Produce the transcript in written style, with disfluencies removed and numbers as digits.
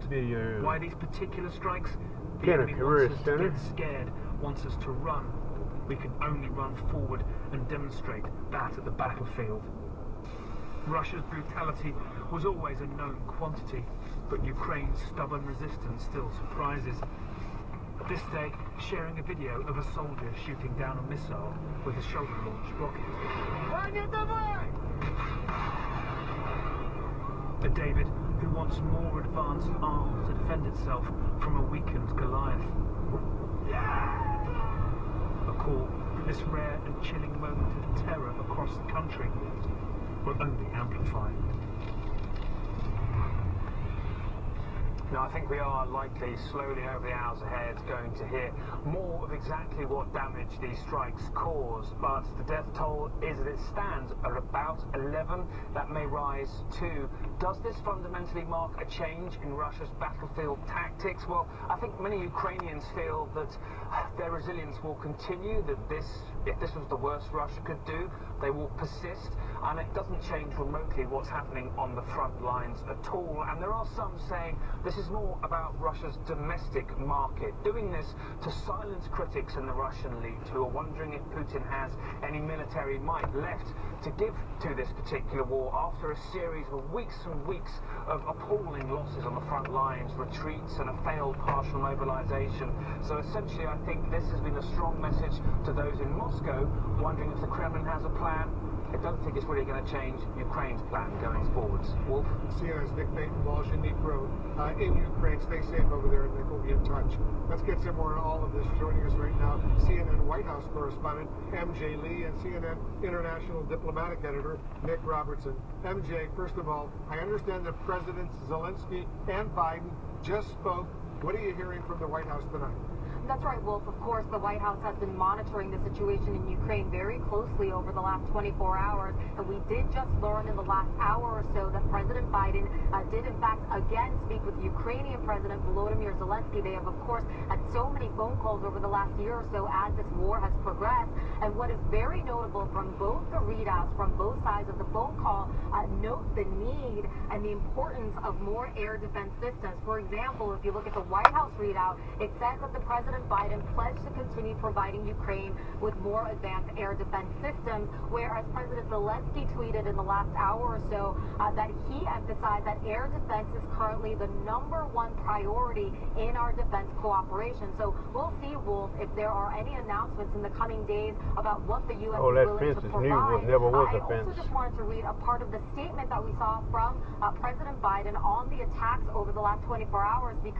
Why these particular strikes? The PENTA enemy Career wants us Center. to get scared, wants us to run. We can only run forward and demonstrate that at the battlefield. Russia's brutality was always a known quantity, but Ukraine's stubborn resistance still surprises. This day, sharing a video of a soldier shooting down a missile with a shoulder-launched rocket. A David who wants more advanced arms to defend itself from a weakened Goliath. A call that this rare and chilling moment of terror across the country will only amplify. Now, I think we are likely, slowly over the hours ahead, going to hear more of exactly what damage these strikes cause. But the death toll is, as it stands, at about 11. That may rise to. Does this fundamentally mark a change in Russia's battlefield tactics? Well, I think many Ukrainians feel that their resilience will continue, that if this was the worst Russia could do, they will persist, and it doesn't change remotely what's happening on the front lines at all. And there are some saying this is more about Russia's domestic market, doing this to silence critics in the Russian elite who are wondering if Putin has any military might left to give to this particular war after a series of weeks and weeks of appalling losses on the front lines, retreats and a failed partial mobilization. So essentially I think this has been a strong message to those in Moscow wondering if the Kremlin has a plan. I don't think it's really going to change Ukraine's plan going forwards. Wolf? CNN's Nick Walsh and Nick Rowe in Ukraine. Stay safe over there, and Nick will be in touch. Let's get some more on all of this. Joining us right now, CNN White House correspondent MJ Lee and CNN International Diplomatic Editor Nick Robertson. MJ, first of all, I understand that Presidents Zelensky and Biden just spoke. What are you hearing from the White House tonight? That's right, Wolf. Of course, the White House has been monitoring the situation in Ukraine very closely over the last 24 hours. And we did just learn in the last hour or so that President Biden did, in fact, again speak with Ukrainian President Volodymyr Zelensky. They have, of course, had so many phone calls over the last year or so as this war has progressed. And what is very notable from both the readouts, from both sides of the phone call, note the need and the importance of more air defense systems. For example, if you look at the White House readout, it says that the President Biden pledged to continue providing Ukraine with more advanced air defense systems, whereas President Zelensky tweeted in the last hour or so that he emphasized that air defense is currently the #1 priority in our defense cooperation. So we'll see, Wolf, if there are any announcements in the coming days about what the U.S. is willing to provide. Never was I a fence. also just wanted to read a part of the statement that we saw from President Biden on the attacks over the last 24 hours. Because